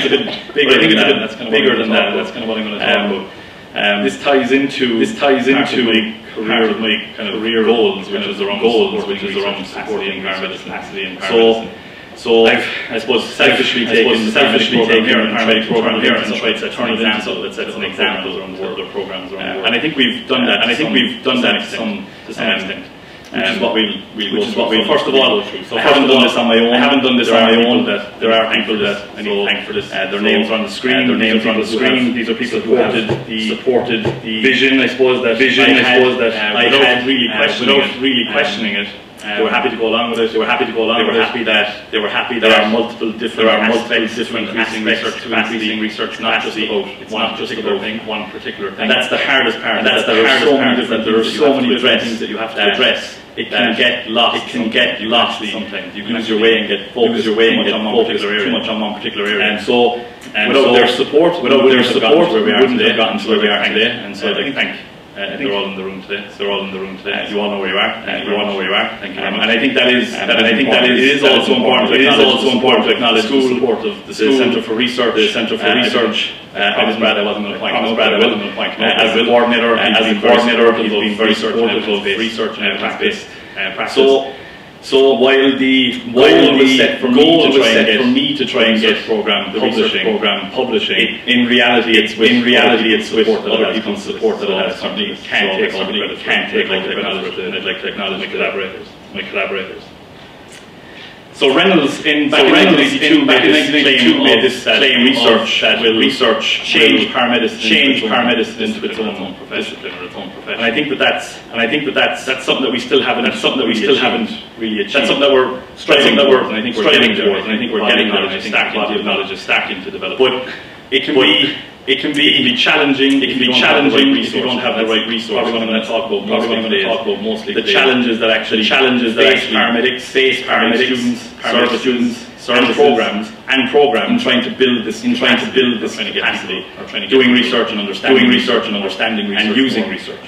it's a bit bigger. I think it's a bit bigger than that. That's kind of what I'm going to talk about. This ties into my kind of career goals, which is around supporting paramedicine. So I suppose selfishly taken paramedic program here and tried to turn example that sets an example around the world of programs around the world. And I think we've done that. To some extent. Which is what we'll first of all. I haven't done this on my own. There are people that I need to thank for this. Their names are on the screen. These are people who supported the vision. I suppose that I had without really questioning it. They were happy to go along with it. They were happy that there are multiple different aspects to increasing research, not just about one particular thing. And that's the hardest part. There are so many different things that you have to address. It can get lost sometimes. You lose your way and get focused too much on one particular area. And so, without their support, we wouldn't have gotten to where we are today. And so I think they're all in the room today. You all know where you are. Thank you. And I think that is also important to acknowledge the support of the Centre for Research. I was glad I wasn't going to point. As a coordinator, he's been very supportive of research and evidence-based practice. So while the goal was set for me to try and get the research program publishing, in reality it's with other people's support that I certainly can't take all the credit. I'd like to acknowledge my collaborators. So Reynolds back in 1982 made this claim research that will change paramedicine into its own discipline or its own profession. And I think that's something that we still haven't really achieved. That's something that we're striving towards, and I think we're getting towards, and I think we're getting knowledge. I think a lot of knowledge is starting to develop. But it can be challenging if you don't have the right resources. Probably what I'm going to talk about mostly the challenges that actually paramedics face, paramedic students, programs in trying to build this capacity, doing research and understanding and using research.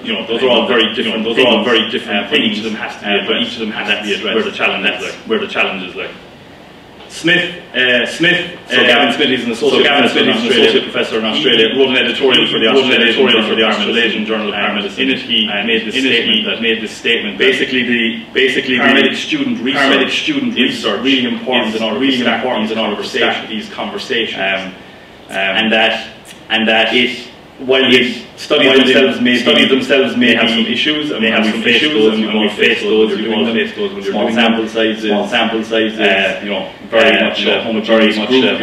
You know, those are all very different. Each of them has to be addressed. Where the challenges lie. Gavin Smith is an associate professor in Australia, wrote an editorial for the Australasian Journal of Paramedicine. In it, he made this statement. Basically, paramedic student research really important in order to start these conversations, and that it. While studies themselves may have some issues, and we face those. You all face those when you're doing sample sizes. Very much you're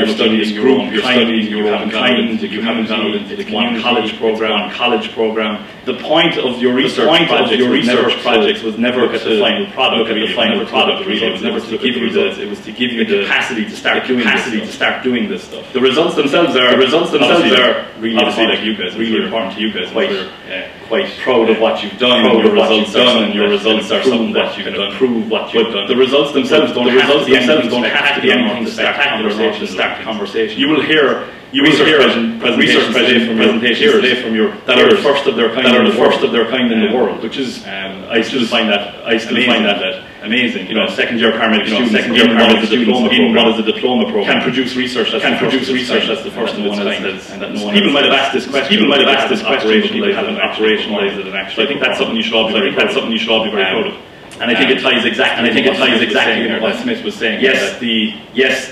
studying you haven't gone out into the one college program. The point of your research projects was never to look at the final product. It was never to give you the capacity to start doing this stuff. The results themselves are really obviously like you guys. Really important to you guys. Quite proud of what you've done. And your results are something that you can prove what you've done. The results themselves don't have to be anything to start conversation. You will hear research presentations from your that are the first of their kind in the world, which is I still find that amazing. You know, second year paramedic students, what is a diploma program, can produce research that's the first of one of its kind. People might have asked this question. People haven't operationalized it, and actually, I think that's something you should all be very proud of. And I think it ties exactly with what Smith was saying. Yes,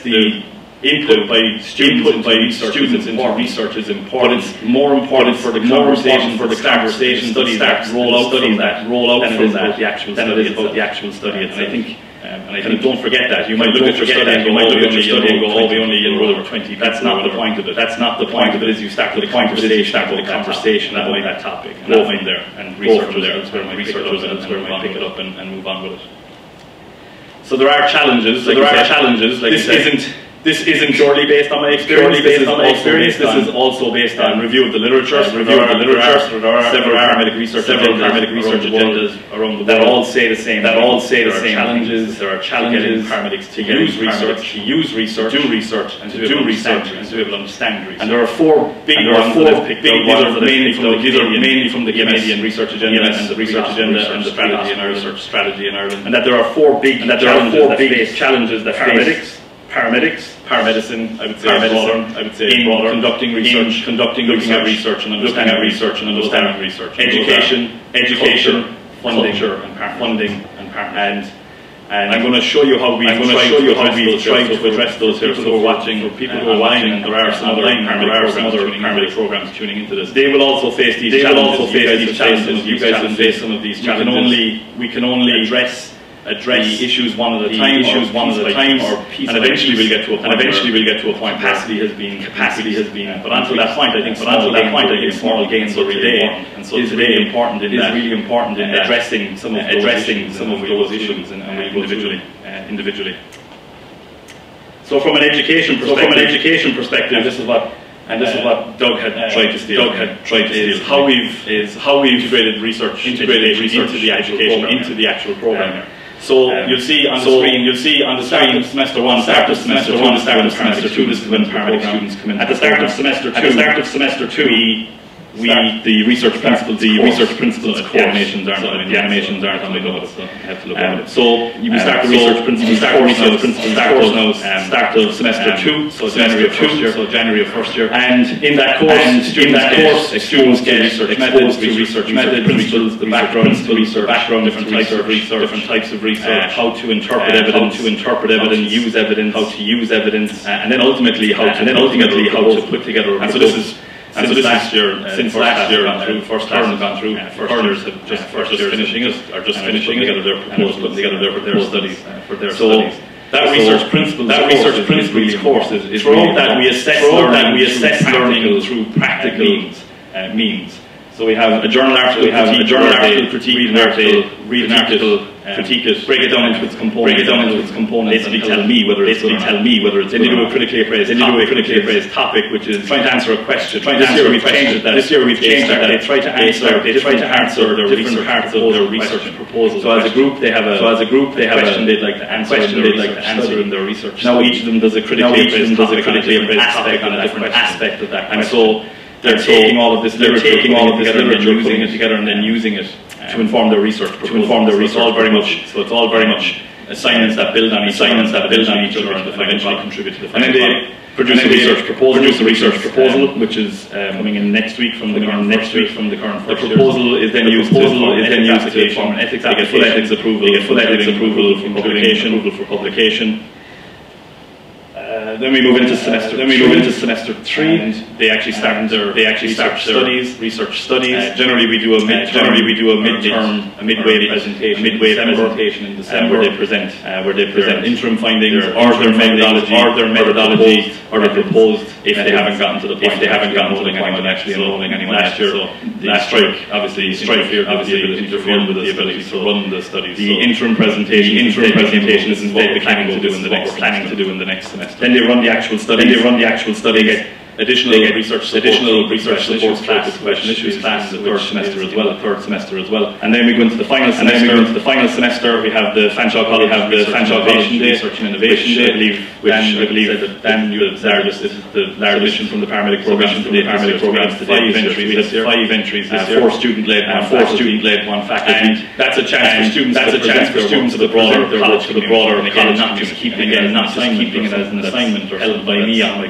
the input by students into research is important, but it's more important for the conversation studies that roll out from that than it is about the actual study. And I think don't forget that. You might look at your study and go, we only enroll over 20. That's not the point of it. The point of it is you start with a conversation about that topic, and go in there and research there. That's where my researchers and pick it up and move on with it. So there are challenges. This isn't purely based on my experience. This is also based on review of the literature. There are several paramedic research agendas around the world that all say the same. There are challenges. Paramedics to use research, do research, and to be able to understand research. And there are four big ones that I've picked out. These are mainly from the Canadian research agenda and the research agenda and the strategy in Ireland. And that there are four big challenges that paramedics, paramedicine, I would say broader, conducting research, looking at research and understanding research, education, funding, and I'm going to show you how we've tried to address those here. So for people who are watching, and there are some other paramedic programs tuning into this. They will also face these challenges. You guys will face some of these challenges. We can only address the issues one at a time, and eventually we'll get to a point. Capacity has been. But until that point, I think small gains every day is really important in addressing some of those issues and individually. So from an education perspective, this is what Doug had tried to steal. How we've integrated research into the actual program. So you'll see on the screen, semester 1, start of semester 1, start of semester 2. This is when paramedic students come in. At the start of semester 2, the research principles coordinations aren't on the animations aren't on the notes. So I have to look at it. So we start the research principles start of semester 2, so January of first year. And in that course, students get research methods, principles, the background to research, different types of research, how to interpret evidence, how to use evidence, and then ultimately how to put together. And so this is. And since last year, first years have just finishing together their proposals, their studies. That research principles course is that we assess learning through practical means. So we have a journal article, critique an article, critique it, break it down into its components, basically tell me whether it's then they do a critically appraised topic, which is trying to answer a question. This year we've changed that. They try to answer their different parts of their research proposal. So as a group they have a question they'd like to answer in their research. Now each of them does a critically appraised topic on a different aspect of that. And so they're taking all of this literature and then using it to inform their research. So it's all very much assignments that build on each other and eventually contribute to the final product. Produce a research proposal, which is coming in next week from the current first year. The proposal is then used to form an ethics application. They get full ethics approval for publication. Then we move into semester 3. And they actually start research studies. Generally, we do a midway presentation in December, where they present interim findings or their methodology, or they proposed if they haven't gotten to the point of actually enrolling anyone last year. So the strike obviously interfered with the ability to run the studies. The interim presentation is what we're planning to do in the next semester. Then they run the actual study. Get additional research support classes, question issues classes the third semester as well. And then we go into the final semester. We have the Fanshawe Innovation Day, Research and Innovation Day. I believe that Dan, this is the largest from the paramedic program. We have 5 entries this year. 4 student-led, 1 faculty. And that's a chance for students to the broader college, not just keeping it as an assignment or held by me on the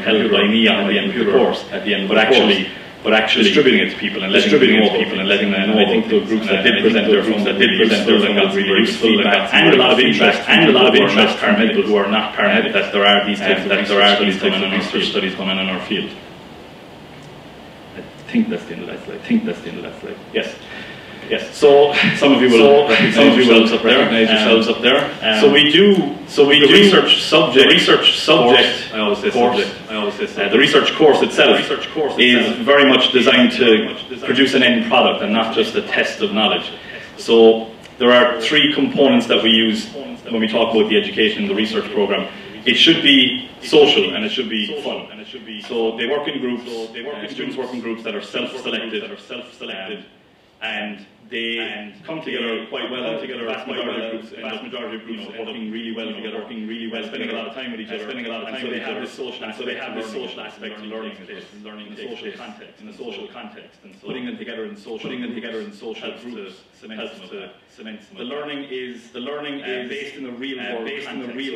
end of the course at the end, but actually distributing it to people and letting them know. I think the groups that did present their got really useful feedback and a lot of interest paramedics who are not paramedics, that there are these types of research studies going on in our field. I think that's the end of that slide. Yes. So some of you will recognize yourselves up there. So we do the research subject. I always say subject. The research course itself is very much designed to produce an end product and not just a test of knowledge. So there are 3 components that we use when we talk about the education in the research program. It should be social and it should be fun. So they work in groups. Students work in groups that are self-selected. And they come together quite well together. Vast majority of groups end up working really well together, spending a lot of time with each other, so they have this social aspect to learning in a social context, and so putting them together in social groups helps to cement them. The learning is based in the real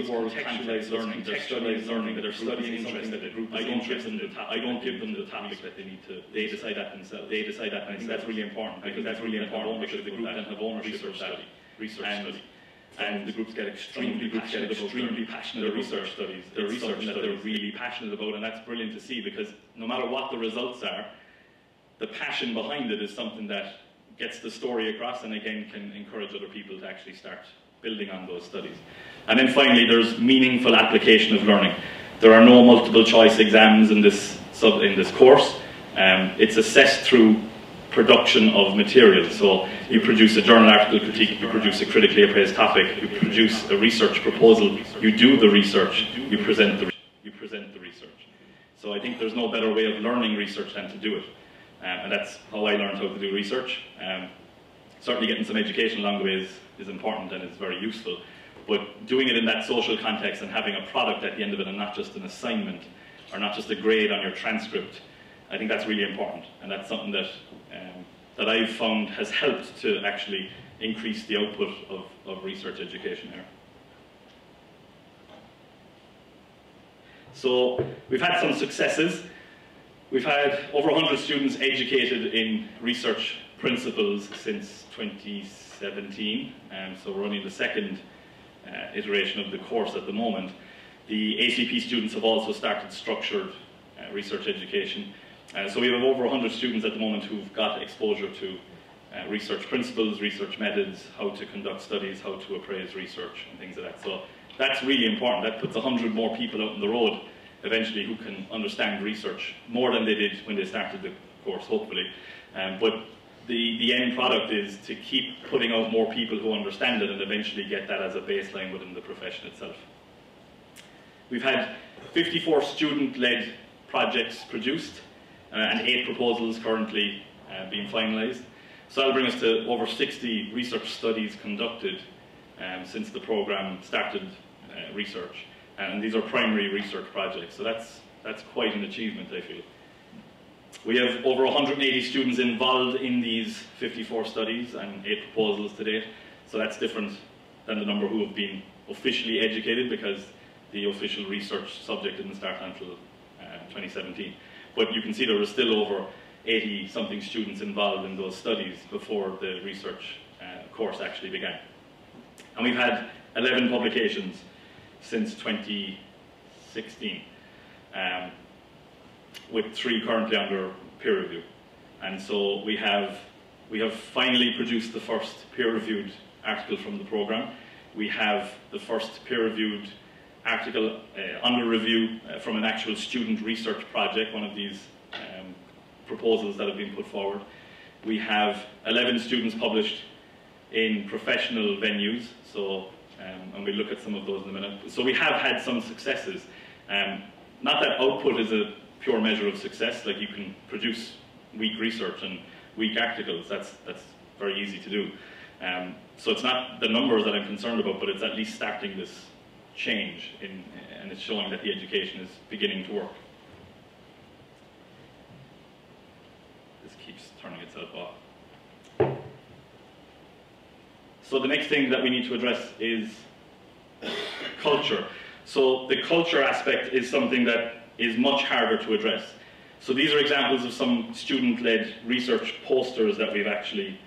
world contextualized learning. They're studying something that they're studying something that the group is interested in. I don't give them the topic that they need to. They decide that themselves. And I think that's really important because the group then have ownership of that research study. And the groups get extremely passionate about research studies. They're research that they're really passionate about, and that's brilliant to see because no matter what the results are, the passion behind it is something that gets the story across and again can encourage other people to actually start building on those studies. And then finally, there's meaningful application of learning. There are no multiple choice exams in this course. It's assessed through production of material. So you produce a journal article critique, you produce a critically appraised topic, you produce a research proposal, you do the research, you present the research. So I think there's no better way of learning research than to do it. And that's how I learned how to do research. Certainly getting some education along the way is important and is very useful. But doing it in that social context and having a product at the end of it and not just an assignment or not just a grade on your transcript, I think that's really important. And that's something that I've found has helped to actually increase the output of research education here. So we've had some successes. We've had over 100 students educated in research principles since 2017, so we're running the second iteration of the course at the moment. The ACP students have also started structured research education. So we have over 100 students at the moment who've got exposure to research principles, research methods, how to conduct studies, how to appraise research, and things like that. So that's really important. That puts 100 more people out on the road eventually who can understand research more than they did when they started the course, hopefully. But the end product is to keep putting out more people who understand it and eventually get that as a baseline within the profession itself. We've had 54 student-led projects produced and 8 proposals currently being finalised. So that'll bring us to over 60 research studies conducted since the programme started research. And these are primary research projects, so that's quite an achievement, I feel. We have over 180 students involved in these 54 studies and 8 proposals to date, so that's different than the number who have been officially educated because the official research subject didn't start until 2017. But you can see there were still over 80-something students involved in those studies before the research course actually began. And we've had 11 publications since 2016, with 3 currently under peer review. And so we have finally produced the first peer-reviewed article from the programme. We have the first peer-reviewed article under review from an actual student research project, one of these proposals that have been put forward. We have 11 students published in professional venues, so and we'll look at some of those in a minute. So we have had some successes. Not that output is a pure measure of success, like you can produce weak research and weak articles, that's very easy to do. So it's not the numbers that I'm concerned about, but it's at least starting this change and it's showing that the education is beginning to work. This keeps turning itself off. So the next thing that we need to address is culture. So the culture aspect is something that is much harder to address. So these are examples of some student-led research posters that we've actually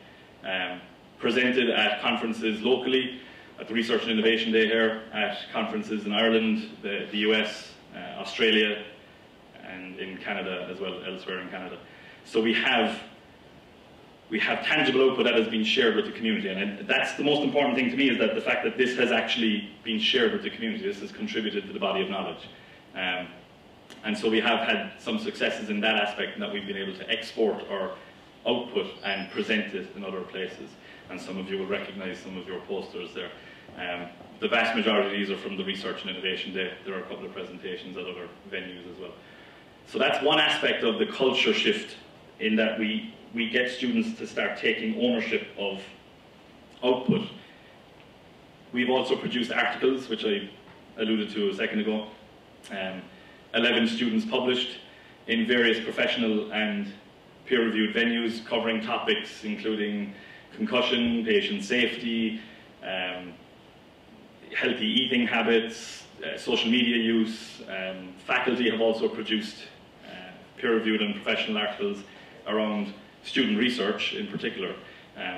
presented at conferences locally, at the Research and Innovation Day here, at conferences in Ireland, the US, Australia, and in Canada as well, elsewhere in Canada. So we have tangible output that has been shared with the community, and that's the most important thing to me, is that the fact that this has actually been shared with the community, this has contributed to the body of knowledge. And so we have had some successes in that aspect, and that we've been able to export our output and present it in other places. And some of you will recognise some of your posters there. The vast majority of these are from the Research and Innovation Day. There are a couple of presentations at other venues as well. So that's one aspect of the culture shift, in that we we get students to start taking ownership of output. We've also produced articles, which I alluded to a second ago. 11 students published in various professional and peer-reviewed venues covering topics including concussion, patient safety, healthy eating habits, social media use. Faculty have also produced peer-reviewed and professional articles around student research in particular.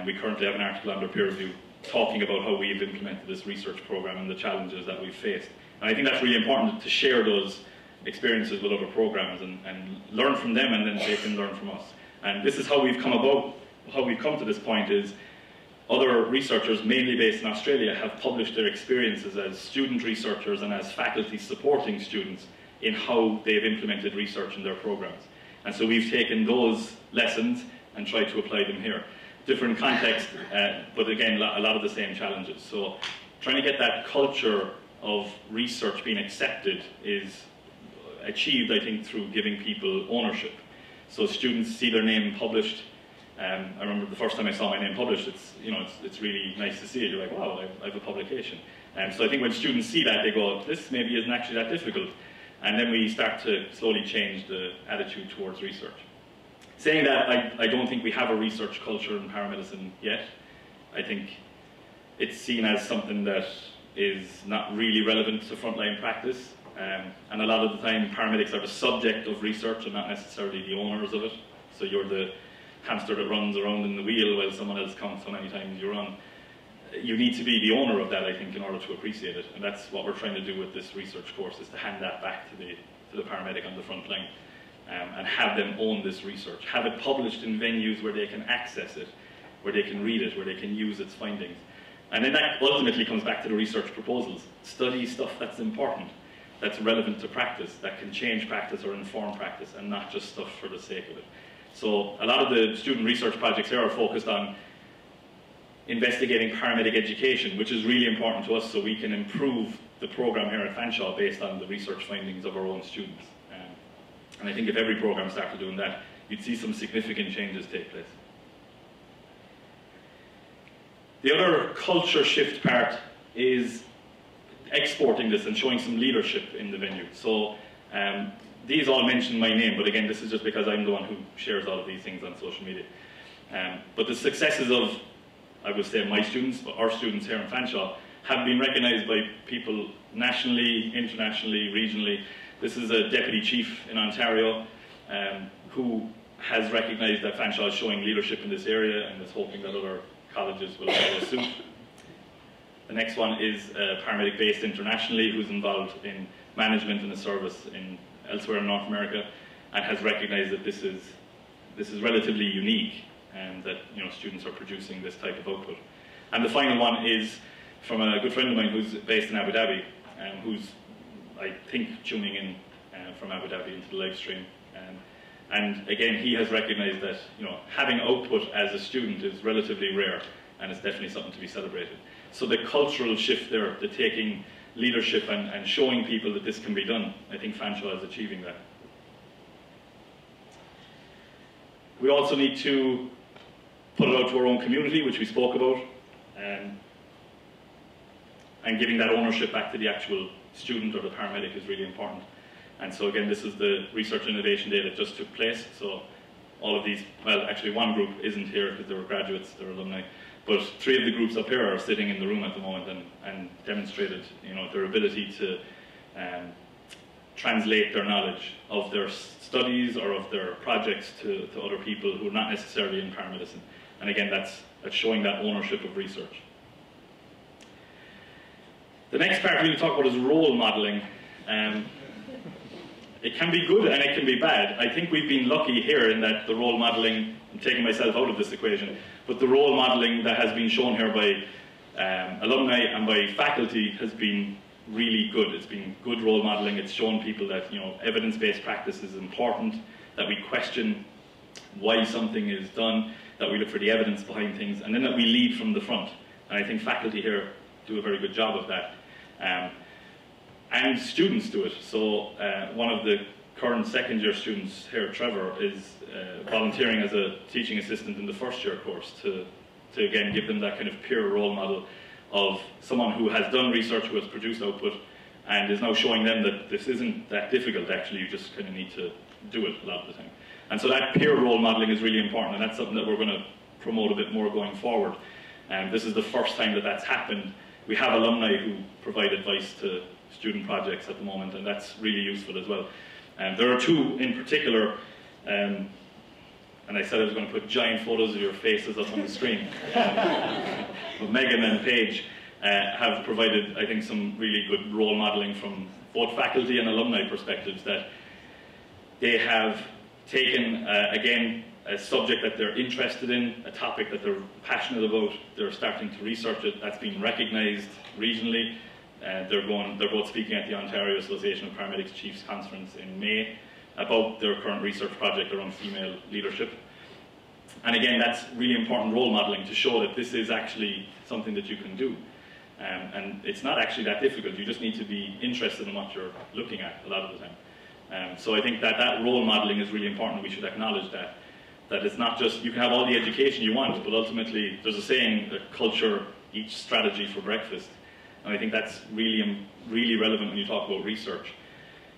We currently have an article under peer review talking about how we've implemented this research program and the challenges that we've faced. And I think that's really important to share those experiences with other programs and learn from them, and then they can learn from us. And this is how we've come about, how we've come to this point is other researchers, mainly based in Australia, have published their experiences as student researchers and as faculty supporting students in how they've implemented research in their programs. And so we've taken those lessons and tried to apply them here. Different context, but again, a lot of the same challenges. So trying to get that culture of research being accepted is achieved, I think, through giving people ownership. So students see their name published. I remember the first time I saw my name published, it's really nice to see it. You're like, wow, I have a publication. So I think when students see that, they go, this maybe isn't actually that difficult. And then we start to slowly change the attitude towards research. Saying that, I don't think we have a research culture in paramedicine yet. I think it's seen as something that is not really relevant to frontline practice. And a lot of the time, paramedics are the subject of research and not necessarily the owners of it. So you're the hamster that runs around in the wheel while someone else counts how many times you run. You need to be the owner of that, I think, in order to appreciate it. And that's what we're trying to do with this research course, is to hand that back to the paramedic on the front line. And have them own this research. Have it published in venues where they can access it, where they can read it, where they can use its findings. And then that ultimately comes back to the research proposals. Study stuff that's important, that's relevant to practice, that can change practice or inform practice, and not just stuff for the sake of it. So a lot of the student research projects here are focused on investigating paramedic education, which is really important to us, so we can improve the program here at Fanshawe based on the research findings of our own students. And I think if every program started doing that, you'd see some significant changes take place. The other culture shift part is exporting this and showing some leadership in the venue. So these all mention my name, but again, this is just because I'm the one who shares all of these things on social media. But the successes of, I would say, my students, but our students here in Fanshawe, have been recognized by people nationally, internationally, regionally. This is a deputy chief in Ontario who has recognized that Fanshawe is showing leadership in this area and is hoping that other colleges will follow suit. The next one is a paramedic based internationally who's involved in management and a service elsewhere in North America, and has recognized that this is relatively unique and that students are producing this type of output. And the final one is from a good friend of mine who's based in Abu Dhabi, who's, I think, tuning in from Abu Dhabi into the live stream. And again, he has recognized that having output as a student is relatively rare, and it's definitely something to be celebrated. So the cultural shift there, the taking leadership and showing people that this can be done, I think Fanshawe is achieving that. We also need to put it out to our own community, which we spoke about, and giving that ownership back to the actual student or the paramedic is really important. And so again, this is the Research Innovation Day that just took place. So all of these, well, actually one group isn't here because they were graduates, they're alumni, but 3 of the groups up here are sitting in the room at the moment and demonstrated their ability to translate their knowledge of their studies or of their projects to other people who are not necessarily in paramedicine. And again, that's showing that ownership of research. The next part we need to talk about is role modeling. It can be good and it can be bad. I think we've been lucky here in that the role modeling, I'm taking myself out of this equation, but the role modeling that has been shown here by alumni and by faculty has been really good. It's been good role modeling. It's shown people that evidence-based practice is important, that we question why something is done, that we look for the evidence behind things, and then that we lead from the front. And I think faculty here do a very good job of that. And students do it. So one of the current second year students here, Trevor, is volunteering as a teaching assistant in the first year course to again give them that kind of peer role model of someone who has done research, who has produced output, and is now showing them that this isn't that difficult actually, you just kind of need to do it a lot of the time. And so that peer role modeling is really important, and that's something that we're going to promote a bit more going forward. This is the first time that that's happened. We have alumni who provide advice to student projects at the moment, and that's really useful as well. There are two in particular, and I said I was going to put giant photos of your faces up on the screen. But Megan and Paige have provided, I think, some really good role modeling from both faculty and alumni perspectives, that they have taken, again, a subject that they're interested in, a topic that they're passionate about, they're starting to research it, that's been recognised regionally. They're both speaking at the Ontario Association of Paramedics Chiefs Conference in May about their current research project around female leadership. And again, that's really important role modeling to show that this is actually something that you can do. And it's not actually that difficult, you just need to be interested in what you're looking at a lot of the time. So I think that role modeling is really important. We should acknowledge that it's not just, you can have all the education you want, but ultimately there's a saying that culture eats strategy for breakfast. And I think that's really, really relevant when you talk about research.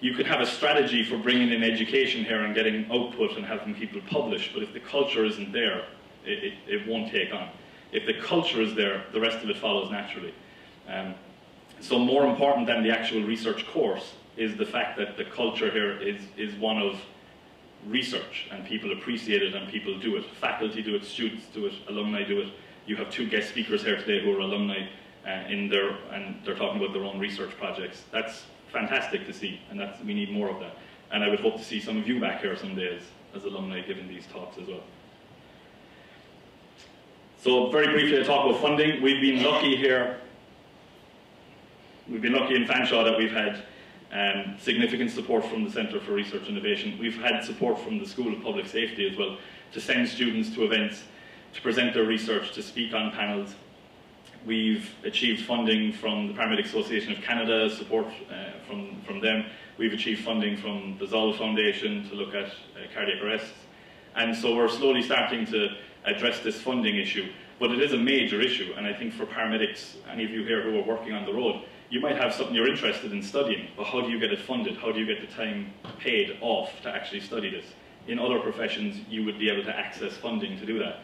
You could have a strategy for bringing in education here and getting output and having people publish, but if the culture isn't there, it won't take on. If the culture is there, the rest of it follows naturally. So more important than the actual research course is the fact that the culture here is one of research, and people appreciate it and people do it. Faculty do it, students do it, alumni do it. You have two guest speakers here today who are alumni and they're talking about their own research projects. That's fantastic to see, and we need more of that. And I would hope to see some of you back here someday as alumni giving these talks as well. So very briefly, to talk about funding. We've been lucky here. We've been lucky in Fanshawe that we've had significant support from the Centre for Research Innovation. We've had support from the School of Public Safety as well, to send students to events, to present their research, to speak on panels. We've achieved funding from the Paramedic Association of Canada, support from them. We've achieved funding from the Zoll Foundation to look at cardiac arrests. And so we're slowly starting to address this funding issue. But it is a major issue, and I think for paramedics, any of you here who are working on the road, you might have something you're interested in studying, but how do you get it funded? How do you get the time paid off to actually study this? In other professions, you would be able to access funding to do that.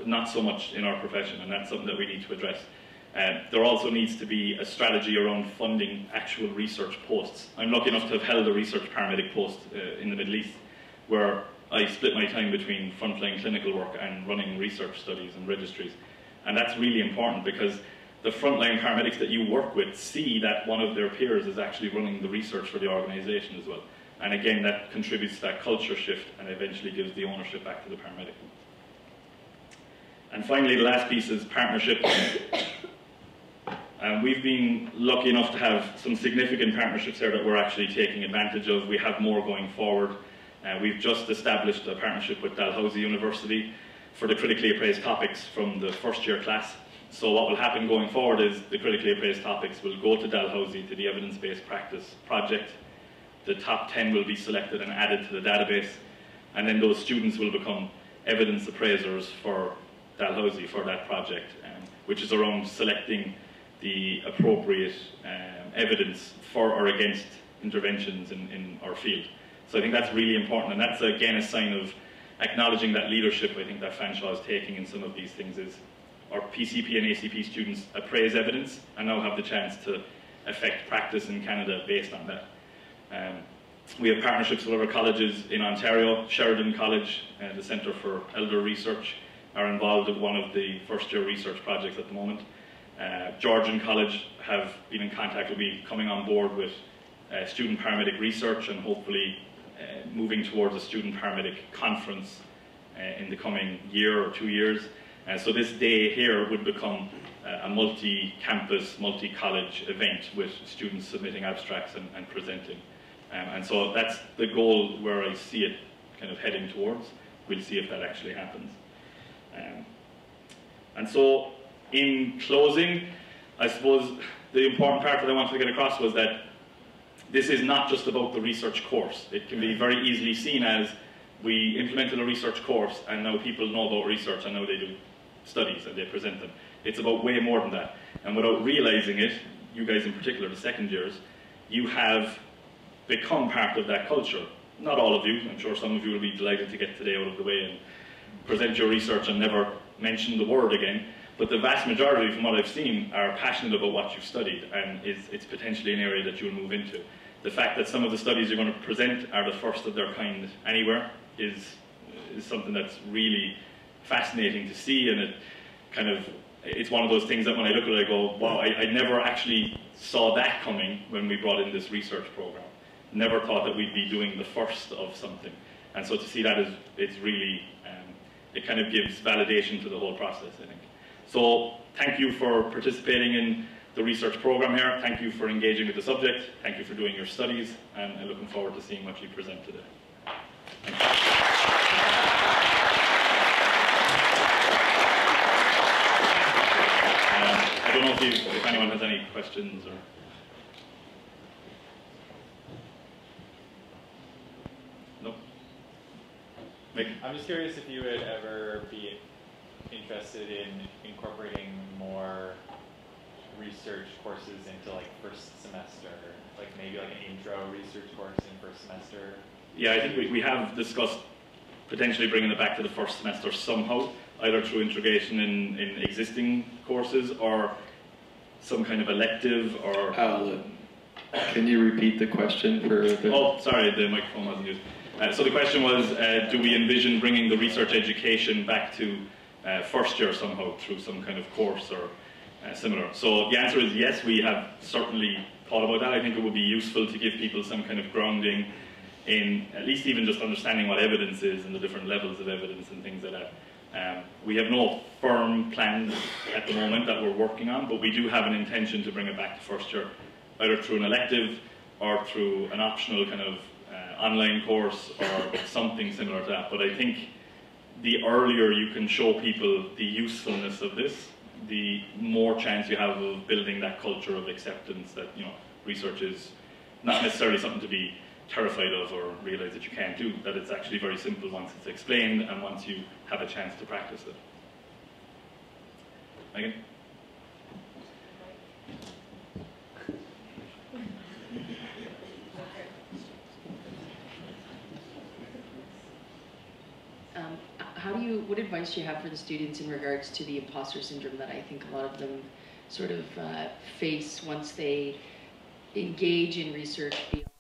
Not so much in our profession, and that's something that we need to address. There also needs to be a strategy around funding actual research posts. I'm lucky enough to have held a research paramedic post in the Middle East, where I split my time between frontline clinical work and running research studies and registries. And that's really important, because the frontline paramedics that you work with see that one of their peers is actually running the research for the organisation as well. And again, that contributes to that culture shift and eventually gives the ownership back to the paramedic. And finally, the last piece is partnership. We've been lucky enough to have some significant partnerships here that we're actually taking advantage of. We have more going forward. We've just established a partnership with Dalhousie University for the critically appraised topics from the first year class. So what will happen going forward is the critically appraised topics will go to Dalhousie, to the evidence-based practice project. The top 10 will be selected and added to the database, and then those students will become evidence appraisers for Dalhousie for that project, which is around selecting the appropriate evidence for or against interventions in our field. So I think that's really important, and that's again a sign of acknowledging that leadership I think that Fanshawe is taking in some of these things. Is our PCP and ACP students appraise evidence and now have the chance to affect practice in Canada based on that. We have partnerships with other colleges in Ontario. Sheridan College, the Centre for Elder Research, are involved in one of the first year research projects at the moment. Georgian College have been in contact with me, coming on board with student paramedic research and hopefully moving towards a student paramedic conference in the coming year or 2 years. So this day here would become a multi-campus, multi-college event with students submitting abstracts and presenting. And so that's the goal where I see it kind of heading towards. We'll see if that actually happens. And so in closing, I suppose the important part that I wanted to get across was that this is not just about the research course. It can be very easily seen as we implemented a research course and now people know about research and now they do studies and they present them. It's about way more than that. And without realizing it, you guys in particular, the second years, you have become part of that culture. Not all of you, I'm sure some of you will be delighted to get today out of the way and present your research and never mention the word again. But the vast majority, from what I've seen, are passionate about what you've studied, and it's potentially an area that you'll move into. The fact that some of the studies you're going to present are the first of their kind anywhere is something that's really fascinating to see, and it's one of those things that when I look at it I go, wow, I never actually saw that coming when we brought in this research program. Never thought that we'd be doing the first of something. And so to see that it's really, it kind of gives validation to the whole process, I think. So thank you for participating in the research program here. Thank you for engaging with the subject. Thank you for doing your studies, and I'm looking forward to seeing what you present today. Thank you. I don't know if anyone has any questions or... No? Mick? I'm just curious if you would ever be interested in incorporating more research courses into like first semester, like maybe like an intro research course in first semester. Yeah, I think we have discussed potentially bringing it back to the first semester somehow, either through integration in existing courses or some kind of elective or... Can you repeat the question for the... Oh, sorry, the microphone wasn't used. So the question was, do we envision bringing the research education back to first year somehow through some kind of course or similar? So the answer is yes, we have certainly thought about that. I think it would be useful to give people some kind of grounding in at least even just understanding what evidence is and the different levels of evidence and things like that. We have no firm plans at the moment that we're working on, but we do have an intention to bring it back to first year, either through an elective or through an optional kind of online course or something similar to that. But I think the earlier you can show people the usefulness of this, the more chance you have of building that culture of acceptance that, you know, research is not necessarily something to be terrified of or realize that you can't do, that it's actually very simple once it's explained and once you have a chance to practice it. Megan? What advice do you have for the students in regards to the imposter syndrome that I think a lot of them sort of face once they engage in research beyond